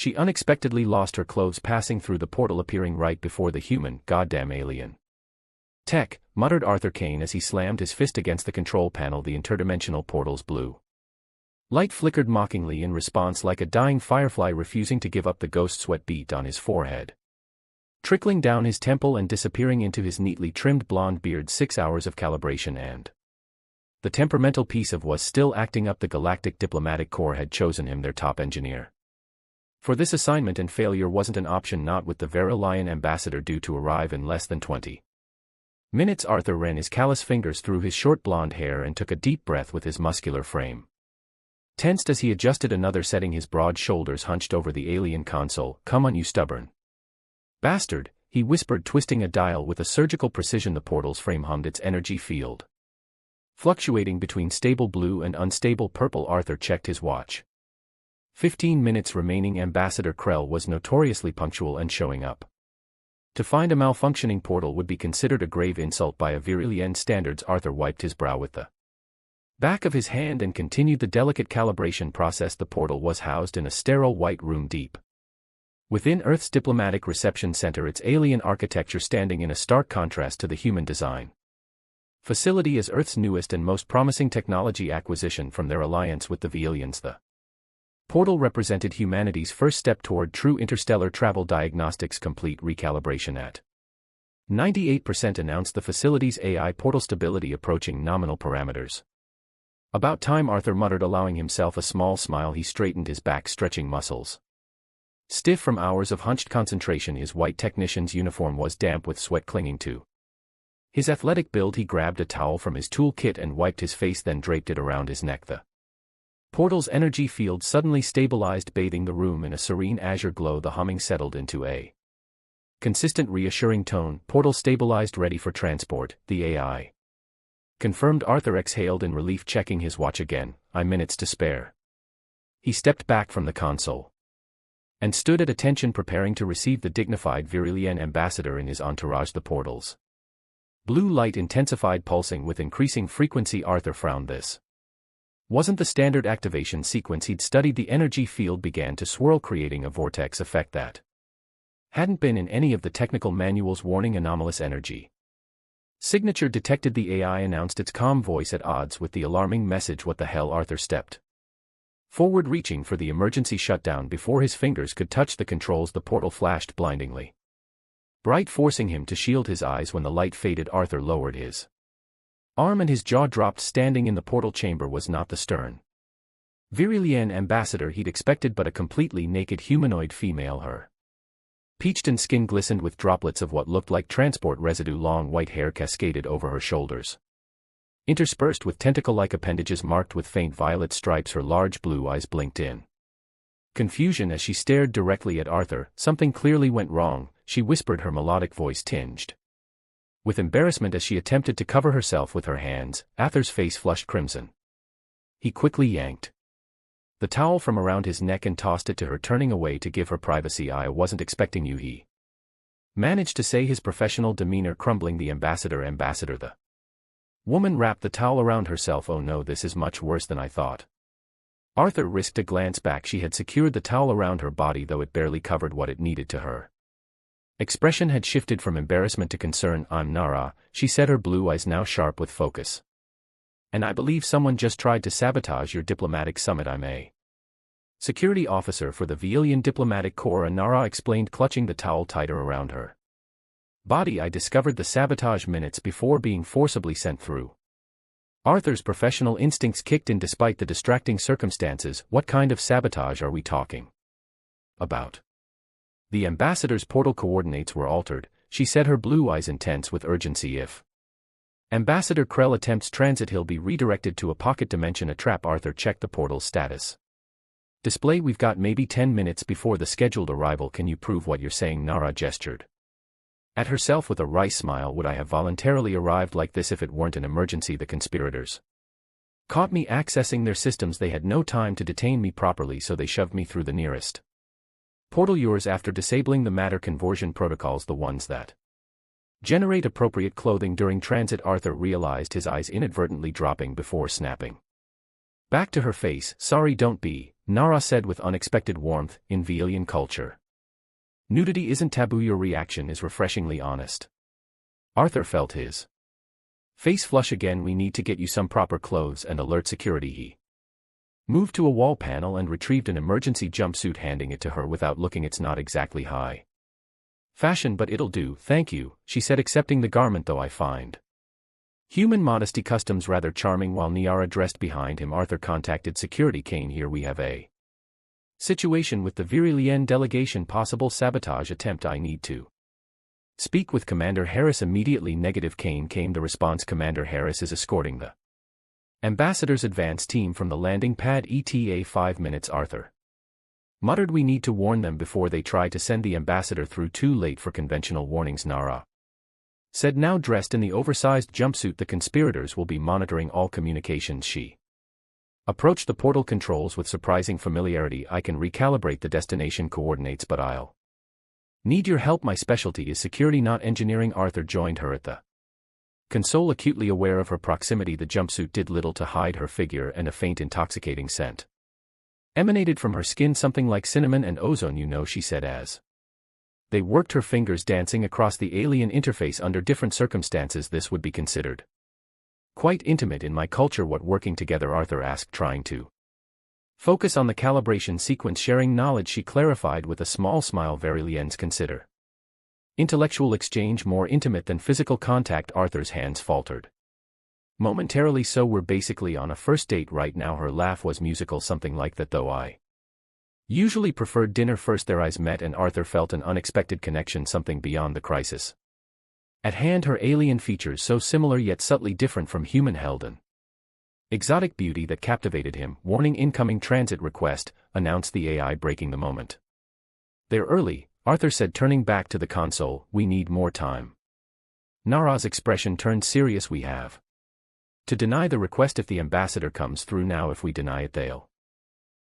She unexpectedly lost her clothes passing through the portal, appearing right before the human, goddamn alien. Tech, muttered Arthur Kane as he slammed his fist against the control panel. The interdimensional portal's blue light flickered mockingly in response, like a dying firefly refusing to give up. The ghost sweat beat on his forehead, trickling down his temple and disappearing into his neatly trimmed blonde beard. 6 hours of calibration and the temperamental piece of was still acting up. The Galactic Diplomatic Corps had chosen him their top engineer for this assignment, and failure wasn't an option, not with the Verilion ambassador due to arrive in less than 20 minutes. Arthur ran his callous fingers through his short blonde hair and took a deep breath with his muscular frame tensed as he adjusted another setting. His broad shoulders hunched over the alien console. Come on, you stubborn bastard, he whispered, twisting a dial with a surgical precision. The portal's frame hummed, its energy field fluctuating between stable blue and unstable purple. Arthur checked his watch. 15 minutes remaining. Ambassador Krell was notoriously punctual and showing up. To find a malfunctioning portal would be considered a grave insult by a Verilion standards. Arthur wiped his brow with the back of his hand and continued the delicate calibration process. The portal was housed in a sterile white room deep within Earth's diplomatic reception center, its alien architecture standing in a stark contrast to the human design facility as Earth's newest and most promising technology acquisition from their alliance with the Verilions. The portal represented humanity's first step toward true interstellar travel. Diagnostics complete. Recalibration at 98% announced the facility's AI portal stability approaching nominal parameters. About time, Arthur muttered, allowing himself a small smile. He straightened his back, stretching muscles stiff from hours of hunched concentration. His white technician's uniform was damp with sweat clinging to his athletic build. He grabbed a towel from his toolkit and wiped his face, then draped it around his neck. The portal's energy field suddenly stabilized, bathing the room in a serene azure glow. The humming settled into a consistent, reassuring tone. Portal stabilized, ready for transport, the AI confirmed. Arthur exhaled in relief, checking his watch again. Minutes to spare. He stepped back from the console and stood at attention, preparing to receive the dignified Verilion ambassador in his entourage. The portal's blue light intensified, pulsing with increasing frequency. Arthur frowned. This wasn't the standard activation sequence he'd studied. The energy field began to swirl, creating a vortex effect that hadn't been in any of the technical manuals. Warning: anomalous energy signature detected. The AI announced, its calm voice at odds with the alarming message. What the hell? Arthur stepped forward, reaching for the emergency shutdown. Before his fingers could touch the controls, the portal flashed blindingly bright, forcing him to shield his eyes. When the light faded, Arthur lowered his arm and his jaw dropped. Standing in the portal chamber was not the stern Verilion ambassador he'd expected, but a completely naked humanoid female. Her peached skin glistened with droplets of what looked like transport residue. Long white hair cascaded over her shoulders, interspersed with tentacle-like appendages marked with faint violet stripes. Her large blue eyes blinked in confusion as she stared directly at Arthur. Something clearly went wrong, she whispered, her melodic voice tinged with embarrassment as she attempted to cover herself with her hands. Arthur's face flushed crimson. He quickly yanked the towel from around his neck and tossed it to her, turning away to give her privacy. I wasn't expecting you, he managed to say, his professional demeanor crumbling. The ambassador. The woman wrapped the towel around herself. Oh no, this is much worse than I thought. Arthur risked a glance back. She had secured the towel around her body, though it barely covered what it needed. To her expression had shifted from embarrassment to concern. I'm Nara, she said, her blue eyes now sharp with focus. And I believe someone just tried to sabotage your diplomatic summit. I'm a security officer for the Verilion Diplomatic Corps, Nara explained, clutching the towel tighter around her body. I discovered the sabotage minutes before being forcibly sent through. Arthur's professional instincts kicked in despite the distracting circumstances. What kind of sabotage are we talking about? The ambassador's portal coordinates were altered, she said, her blue eyes intense with urgency. If Ambassador Krell attempts transit, he'll be redirected to a pocket dimension, a trap. Arthur checked the portal's status display. We've got maybe 10 minutes before the scheduled arrival. Can you prove what you're saying? Nara gestured at herself with a wry smile. Would I have voluntarily arrived like this if it weren't an emergency? The conspirators caught me accessing their systems. They had no time to detain me properly, so they shoved me through the nearest portal. Yours after disabling the matter conversion protocols, the ones that generate appropriate clothing during transit. Arthur realized, his eyes inadvertently dropping before snapping back to her face. Sorry, don't be Nara said with unexpected warmth, in Veilian culture. Nudity isn't taboo. Your reaction is refreshingly honest. Arthur felt his face flush again. We need to get you some proper clothes and alert security. He moved to a wall panel and retrieved an emergency jumpsuit, handing it to her without looking. It's not exactly high fashion, but it'll do, thank you, she said, accepting the garment. Though I find human modesty customs rather charming. While Niara dressed behind him, Arthur contacted security. Kane, here we have a situation with the Veilian delegation, possible sabotage attempt. I need to speak with Commander Harris immediately. Negative. Kane came the response. Commander Harris is escorting the ambassador's advance team from the landing pad. ETA 5 minutes. Arthur muttered, we need to warn them before they try to send the ambassador through. Too late for conventional warnings, Nara said, now dressed in the oversized jumpsuit. The conspirators will be monitoring all communications. She approached the portal controls with surprising familiarity. I can recalibrate the destination coordinates, but I'll need your help. My specialty is security, not engineering. Arthur joined her at the console, acutely aware of her proximity. The jumpsuit did little to hide her figure, and a faint intoxicating scent emanated from her skin, something like cinnamon and ozone, you know, she said as they worked, her fingers dancing across the alien interface. Under different circumstances this would be considered quite intimate. In my culture, what working together? Arthur asked, trying to focus on the calibration sequence. Sharing knowledge, she clarified with a small smile. Veilians consider intellectual exchange more intimate than physical contact. Arthur's hands faltered momentarily. So we're basically on a first date right now. Her laugh was musical, something like that, though I usually preferred dinner first. Their eyes met, and Arthur felt an unexpected connection, something beyond the crisis at hand. Her alien features, so similar yet subtly different from human, held an exotic beauty that captivated him. Warning, incoming transit request, announced the AI, breaking the moment. They're early, Arthur said, turning back to the console. We need more time. Nara's expression turned serious. We have to deny the request if the ambassador comes through now. If we deny it, they'll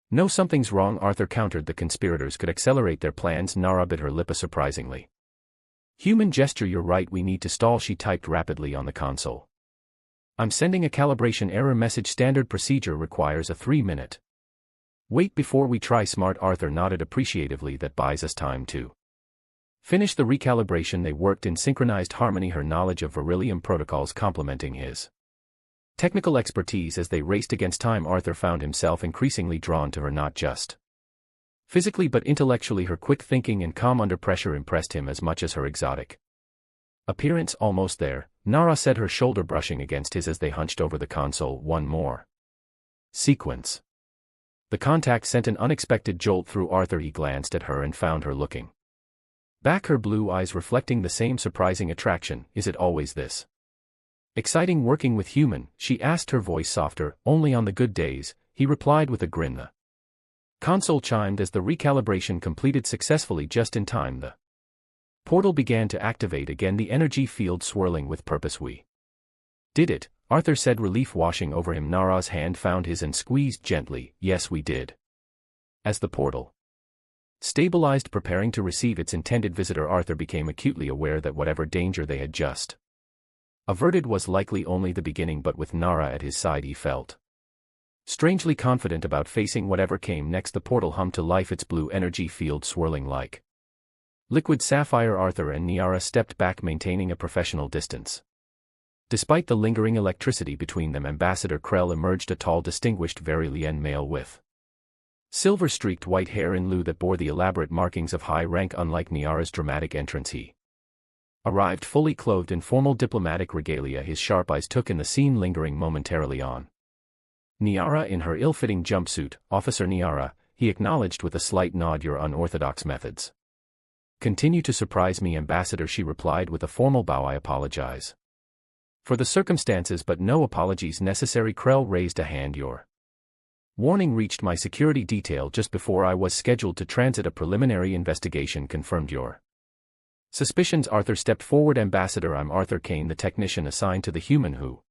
know something's wrong. Arthur countered. The conspirators could accelerate their plans. Nara bit her lip, a surprisingly human gesture. You're right, we need to stall, she typed rapidly on the console. I'm sending a calibration error message. Standard procedure requires a 3-minute wait before we try. Smart. Arthur nodded appreciatively. That buys us time to finish the recalibration. They worked in synchronized harmony, her knowledge of Veilian protocols complementing his technical expertise. As they raced against time, Arthur found himself increasingly drawn to her, not just physically but intellectually. Her quick thinking and calm under pressure impressed him as much as her exotic appearance. Almost there, Nara said, her shoulder brushing against his as they hunched over the console. One more sequence. The contact sent an unexpected jolt through Arthur. He glanced at her and found her looking back, her blue eyes reflecting the same surprising attraction. Is it always this exciting working with human? She asked, her voice softer. Only on the good days, he replied with a grin. The console chimed as the recalibration completed successfully. Just in time, the portal began to activate again, the energy field swirling with purpose. We did it, Arthur said, relief washing over him. Nara's hand found his and squeezed gently. Yes, we did. As the portal stabilized, preparing to receive its intended visitor, Arthur became acutely aware that whatever danger they had just averted was likely only the beginning. But with Nara at his side, he felt strangely confident about facing whatever came next. The portal hummed to life, its blue energy field swirling like liquid sapphire. Arthur and Niara stepped back, maintaining a professional distance. Despite the lingering electricity between them, Ambassador Krell emerged, a tall, distinguished Veilian male with silver-streaked white hair in lieu that bore the elaborate markings of high rank. Unlike Niara's dramatic entrance, he arrived fully clothed in formal diplomatic regalia. His sharp eyes took in the scene, lingering momentarily on Niara in her ill-fitting jumpsuit. Officer Niara, he acknowledged with a slight nod. Your unorthodox methods continue to surprise me, Ambassador, she replied with a formal bow. I apologize for the circumstances, but no apologies necessary. Krell raised a hand. Your warning reached my security detail just before I was scheduled to transit. A preliminary investigation confirmed your suspicions. Arthur stepped forward. Ambassador, I'm Arthur Kane, the technician assigned to the human who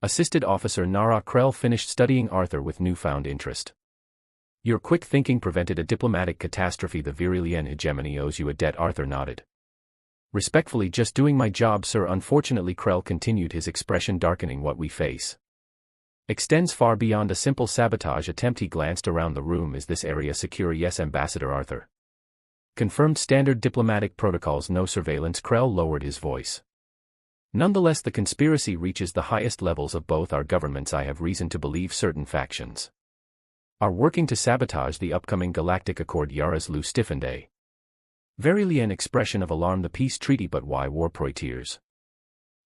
assisted Officer Nara. Krell finished studying Arthur with newfound interest. Your quick thinking prevented a diplomatic catastrophe. The Veilian hegemony owes you a debt. Arthur nodded. Respectfully, just doing my job, sir. Unfortunately, Krell continued, his expression darkening, what we face Extends far beyond a simple sabotage attempt. He glanced around the room. Is this area secure? Yes, Ambassador Arthur. Confirmed. Standard diplomatic protocols. No surveillance. Krell lowered his voice. Nonetheless, the conspiracy reaches the highest levels of both our governments. I have reason to believe certain factions are working to sabotage the upcoming Galactic Accord. Yara's Lou stiffened a very an expression of alarm. The peace treaty, but why war? Proteers.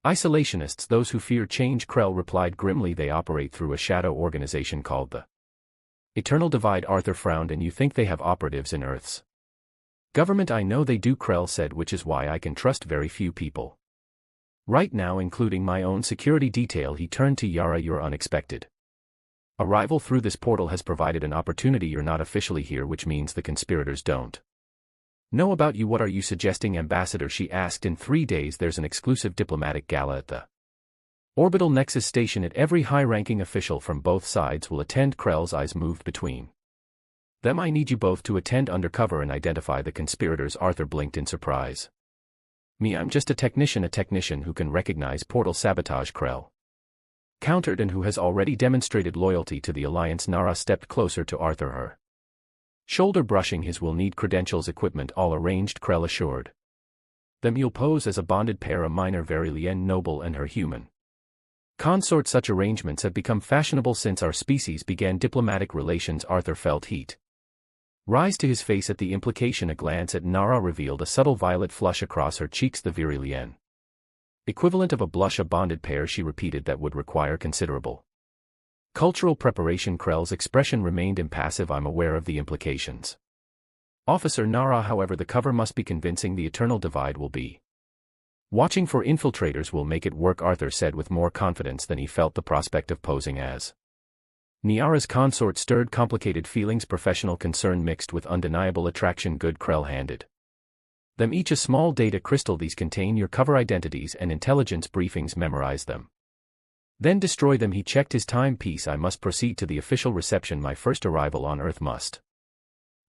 Isolationists, those who fear change. Krell replied grimly. They operate through a shadow organization called the Eternal Divide. Arthur frowned. And you think they have operatives in Earth's government? I know they do, Krell said, which is why I can trust very few people right now, including my own security detail. He turned to Yara. Your unexpected arrival through this portal has provided an opportunity. You're not officially here, which means the conspirators don't know about you. What are you suggesting, Ambassador? She asked. In 3 days there's an exclusive diplomatic gala at the Orbital Nexus Station. At every high-ranking official from both sides will attend. Krell's eyes moved between them. I need you both to attend undercover and identify the conspirators. Arthur blinked in surprise. Me, I'm just a technician who can recognize portal sabotage, Krell countered, and who has already demonstrated loyalty to the Alliance. Nara stepped closer to Arthur, her shoulder brushing his. Will need credentials, equipment all arranged, Krell assured them. You'll pose as a bonded pair, a minor Verilien noble and her human consort. Such arrangements have become fashionable since our species began diplomatic relations. Arthur felt heat rise to his face at the implication. A glance at Nara revealed a subtle violet flush across her cheeks. The Verilien equivalent of a blush. A bonded pair, she repeated. That would require considerable cultural preparation. Krell's expression remained impassive. I'm aware of the implications, Officer Nara. However, the cover must be convincing. The Eternal Divide will be watching for infiltrators. Will make it work, Arthur said with more confidence than he felt. The prospect of posing as Niara's consort stirred complicated feelings, professional concern mixed with undeniable attraction. Good. Krell handed them each a small data crystal. These contain your cover identities and intelligence briefings. Memorize them, then destroy them. He checked his timepiece. I must proceed to the official reception. My first arrival on Earth must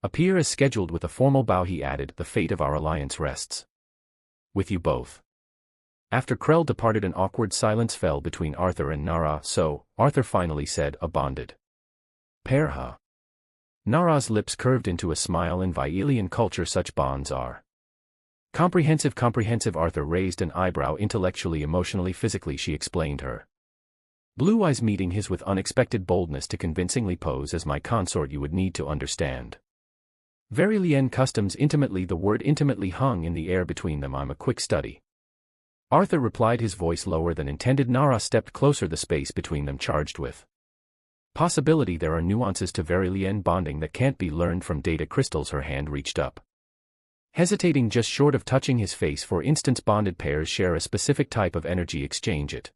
appear as scheduled. With a formal bow he added, the fate of our alliance rests with you both. After Krell departed, an awkward silence fell between Arthur and Nara. So, Arthur finally said, a bonded pair, huh? Nara's lips curved into a smile. In Vielian culture such bonds are comprehensive. Arthur raised an eyebrow. Intellectually, emotionally, physically, she explained, her blue eyes meeting his with unexpected boldness. To convincingly pose as my consort you would need to understand Verilien customs intimately. The word intimately hung in the air between them. I'm a quick study, Arthur replied, his voice lower than intended. Nara stepped closer. The space between them charged with possibility. There are nuances to Verilien bonding that can't be learned from data crystals. Her hand reached up, hesitating just short of touching his face. For instance, bonded pairs share a specific type of energy exchange. It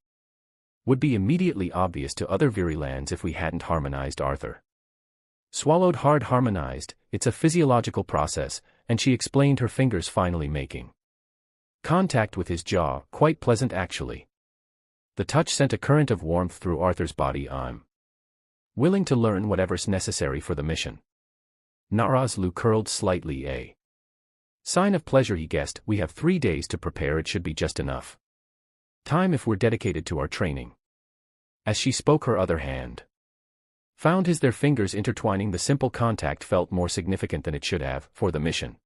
would be immediately obvious to other Virilans if we hadn't harmonized. Arthur swallowed hard. Harmonized, it's a physiological process, and she explained, her fingers finally making contact with his jaw. Quite pleasant, actually. The touch sent a current of warmth through Arthur's body. I'm willing to learn whatever's necessary for the mission. Nara's lip curled slightly, a sign of pleasure. He guessed, we have 3 days to prepare. It should be just enough time if we're dedicated to our training. As she spoke, her other hand found his. Their fingers intertwining. The simple contact felt more significant than it should have, for the mission.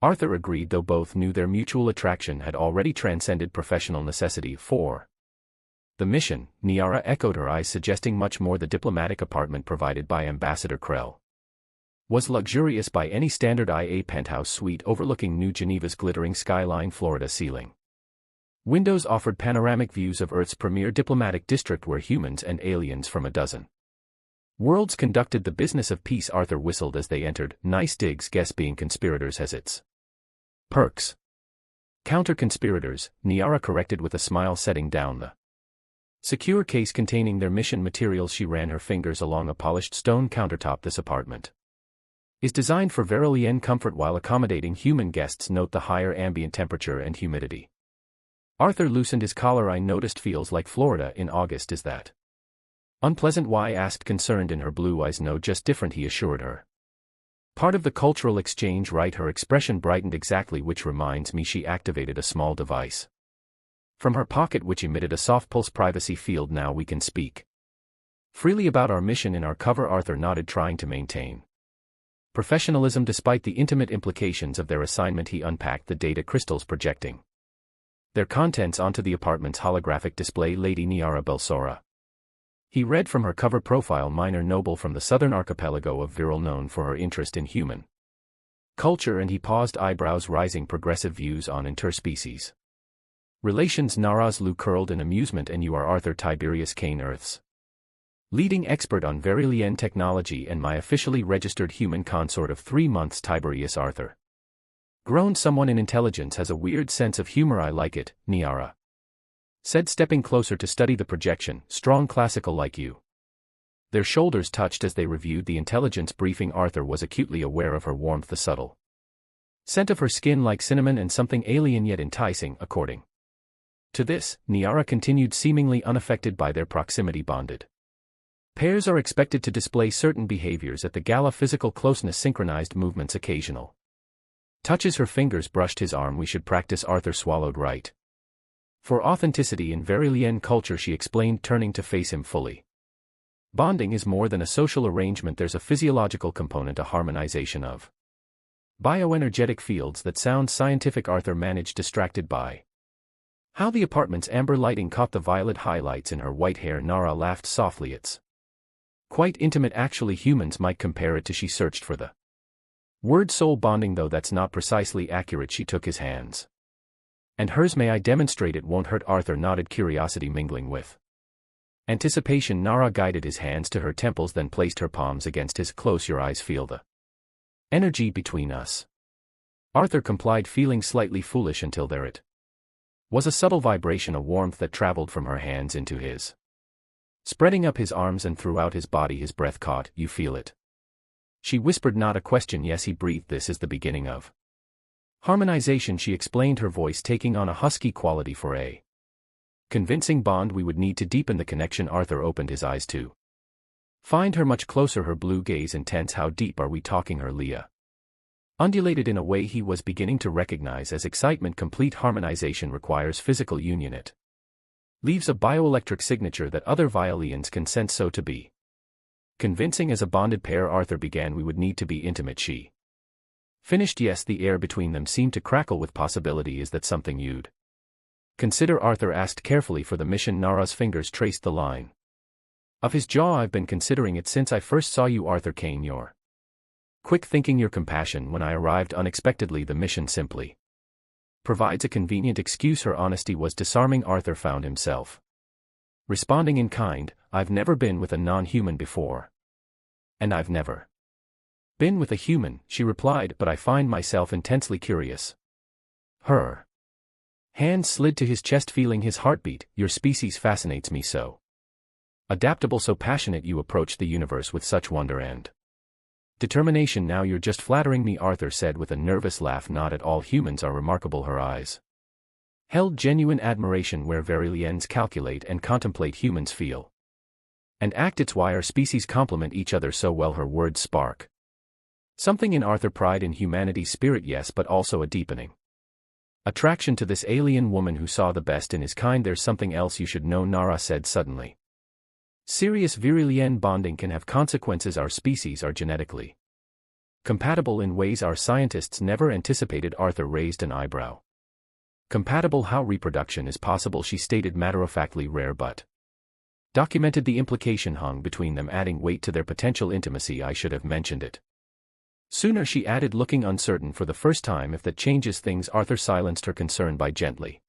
Arthur agreed, though both knew their mutual attraction had already transcended professional necessity. For the mission, Niara echoed, her eyes suggesting much more. The diplomatic apartment provided by Ambassador Krell was luxurious by any standard. A penthouse suite overlooking New Geneva's glittering skyline. Florida ceiling windows offered panoramic views of Earth's premier diplomatic district, where humans and aliens from a dozen worlds conducted the business of peace. Arthur whistled as they entered. Nice digs. Guess being conspirators has its perks. Counter-conspirators, Niara corrected with a smile, setting down the secure case containing their mission materials. She ran her fingers along a polished stone countertop. This apartment is designed for Verilien comfort while accommodating human guests. Note the higher ambient temperature and humidity. Arthur loosened his collar. I noticed feels like Florida in August. Is that unpleasant? Why? Asked, concerned in her blue eyes. No, just different, he assured her. Part of the cultural exchange, right? Her expression brightened. Exactly, which reminds me. She activated a small device from her pocket which emitted a soft pulse. Privacy field. Now we can speak. Freely about our mission in our cover. Arthur nodded, trying to maintain professionalism despite the intimate implications of their assignment. He unpacked the data crystals, projecting their contents onto the apartment's holographic display. Lady Niara Belsora. He read from her cover profile, minor noble from the southern archipelago of Viral, known for her interest in human culture, and he paused, eyebrows rising. Progressive views on interspecies relations. Nara's Lu curled in amusement. And you are Arthur Tiberius Kane, Earth's leading expert on Verilien technology and my officially registered human consort of 3 months. Tiberius Arthur groaned. Someone in intelligence has a weird sense of humor. I like it, Niara said, stepping closer to study the projection. Strong, classical like you. Their shoulders touched as they reviewed the intelligence briefing. Arthur was acutely aware of her warmth, the subtle scent of her skin like cinnamon, and something alien yet enticing. According to this, Niara continued, seemingly unaffected by their proximity. Bonded pairs are expected to display certain behaviors at the gala: physical closeness, synchronized movements, occasional touches. Her fingers brushed his arm. We should practice. Arthur swallowed. Right. For authenticity in Verilien culture, she explained, turning to face him fully. Bonding is more than a social arrangement. There's a physiological component, a harmonization of bioenergetic fields that sounds scientific. Arthur managed, distracted by how the apartment's amber lighting caught the violet highlights in her white hair. Nara laughed softly. It's quite intimate, actually. Humans might compare it to. She searched for the word soul bonding, though that's not precisely accurate. She took his hands and hers. May I demonstrate? It won't hurt. Arthur nodded, curiosity mingling with anticipation. Nara guided his hands to her temples, then placed her palms against his. Close your eyes, feel the energy between us. Arthur complied, feeling slightly foolish until there it was, a subtle vibration, a warmth that traveled from her hands into his, spreading up his arms and throughout his body. His breath caught. You feel it? She whispered. Not a question. Yes, he breathed. This is the beginning of harmonization, she explained, her voice taking on a husky quality. For a convincing bond, we would need to deepen the connection. Arthur opened his eyes to find her much closer, her blue gaze intense. How deep are we talking? Her Leah undulated in a way he was beginning to recognize as excitement. Complete harmonization requires physical union. It leaves a bioelectric signature that other Violians can sense. So to be convincing as a bonded pair, Arthur began, we would need to be intimate. She finished. Yes, the air between them seemed to crackle with possibility. Is that something you'd consider? Arthur asked carefully for the mission. Nara's fingers traced the line of his jaw. I've been considering it since I first saw you, Arthur Kane. Your quick thinking, your compassion when I arrived unexpectedly. The mission simply provides a convenient excuse. Her honesty was disarming. Arthur found himself responding in kind. I've never been with a non-human before. And I've never been with a human, she replied, but I find myself intensely curious. Her hand slid to his chest, feeling his heartbeat. Your species fascinates me. So adaptable, so passionate. You approach the universe with such wonder and determination. Now you're just flattering me, Arthur said with a nervous laugh. Not at all. Humans are remarkable. Her eyes held genuine admiration. Where Veriliens calculate and contemplate, humans feel and act. It's why our species complement each other so well. Her words spark something in Arthur, pride in humanity's spirit, yes, but also a deepening attraction to this alien woman who saw the best in his kind. There's something else you should know, Nara said suddenly. Serious Virilien bonding can have consequences. Our species are genetically compatible in ways our scientists never anticipated. Arthur raised an eyebrow. Compatible? How? Reproduction is possible, she stated matter-of-factly. Rare but documented. The implication hung between them, adding weight to their potential intimacy. I should have mentioned it sooner, she added, looking uncertain for the first time. If that changes things. Arthur silenced her concern by gently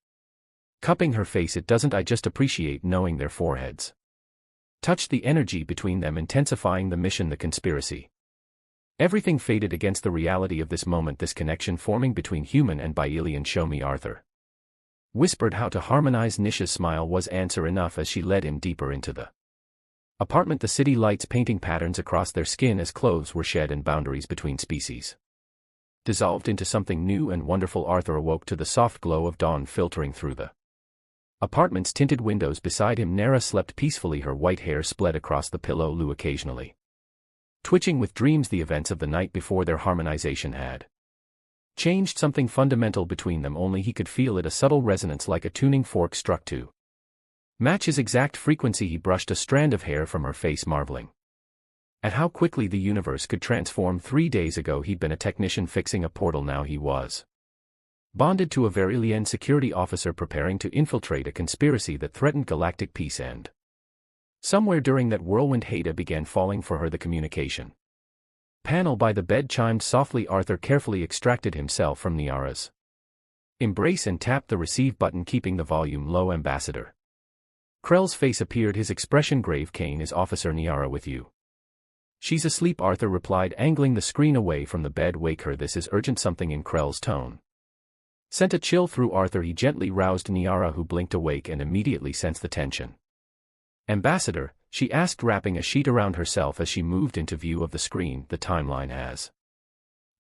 cupping her face. It doesn't. I just appreciate knowing. Their foreheads touched, the energy between them intensifying the mission, the conspiracy. Everything faded against the reality of this moment, this connection forming between human and Bielian. Show me, Arthur whispered. How to harmonize? Nisha's smile was answer enough as she led him deeper into the apartment, the city lights painting patterns across their skin as clothes were shed and boundaries between species dissolved into something new and wonderful. Arthur awoke to the soft glow of dawn filtering through the apartment's tinted windows. Beside him, Nara slept peacefully, her white hair split across the pillow, Lou occasionally twitching with dreams. The events of the night before their harmonization had changed something fundamental between them. Only he could feel it, a subtle resonance like a tuning fork struck to Match his exact frequency. He brushed a strand of hair from her face, marveling at how quickly the universe could transform. 3 days ago he'd been a technician fixing a portal, now he was bonded to a Varillian security officer preparing to infiltrate a conspiracy that threatened galactic peace. And somewhere during that whirlwind, Haida began falling for her. The communication panel by the bed chimed softly. Arthur carefully extracted himself from Niara's embrace and tapped the receive button, keeping the volume low. Ambassador Krell's face appeared, his expression grave. Kane, is Officer Niara with you? She's asleep, Arthur replied, angling the screen away from the bed. Wake her, this is urgent. Something in Krell's tone sent a chill through Arthur. He gently roused Niara, who blinked awake and immediately sensed the tension. Ambassador, she asked, wrapping a sheet around herself as she moved into view of the screen. The timeline has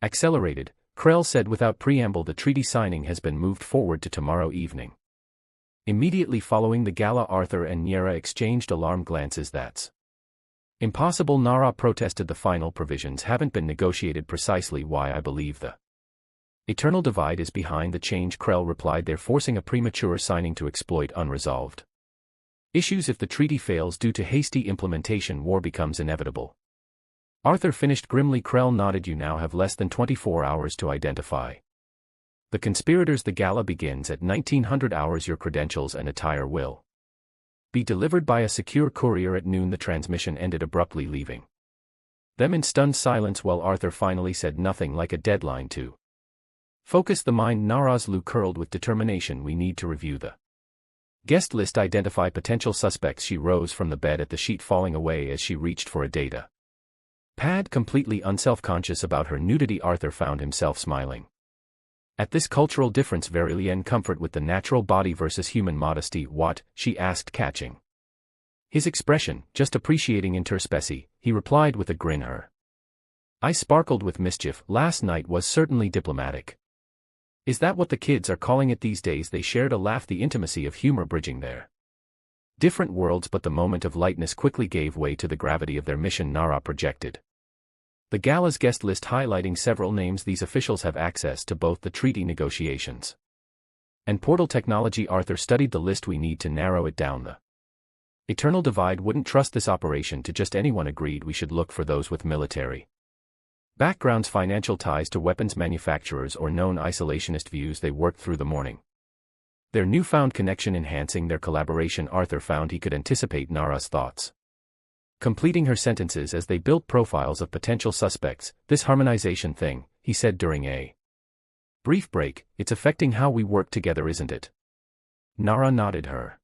accelerated, Krell said without preamble. The treaty signing has been moved forward to tomorrow evening. Immediately following the gala, Arthur and Niara exchanged alarmed glances. That's impossible, Nara protested. The final provisions haven't been negotiated. Precisely why I believe the eternal divide is behind the change, Krell replied. They're forcing a premature signing to exploit unresolved issues. If the treaty fails due to hasty implementation, war becomes inevitable. Arthur finished grimly. Krell nodded. You now have less than 24 hours to identify the conspirators. The gala begins at 1900 hours. Your credentials and attire will be delivered by a secure courier at noon. The transmission ended abruptly, leaving them in stunned silence while Arthur finally said, nothing like a deadline to focus the mind. Nara's lip curled with determination. We need to review the guest list, identify potential suspects. She rose from the bed at the sheet falling away as she reached for a data pad. Completely unself-conscious about her nudity, Arthur found himself smiling at this cultural difference. Varillian comfort with the natural body versus human modesty. What? She asked, catching his expression. Just appreciating interspecie, he replied with a grin. Her eyes sparkled with mischief. Last night was certainly diplomatic. Is that what the kids are calling it these days? They shared a laugh, the intimacy of humor bridging their different worlds. But the moment of lightness quickly gave way to the gravity of their mission. Nara projected the gala's guest list, highlighting several names. These officials have access to both the treaty negotiations and portal technology. Arthur studied the list. We need to narrow it down. The eternal divide wouldn't trust this operation to just anyone. Agreed, we should look for those with military backgrounds, financial ties to weapons manufacturers, or known isolationist views. They worked through the morning, their newfound connection enhancing their collaboration. Arthur found he could anticipate Nara's thoughts, completing her sentences as they built profiles of potential suspects. This harmonization thing, he said during a brief break, it's affecting how we work together, isn't it? Nara nodded, her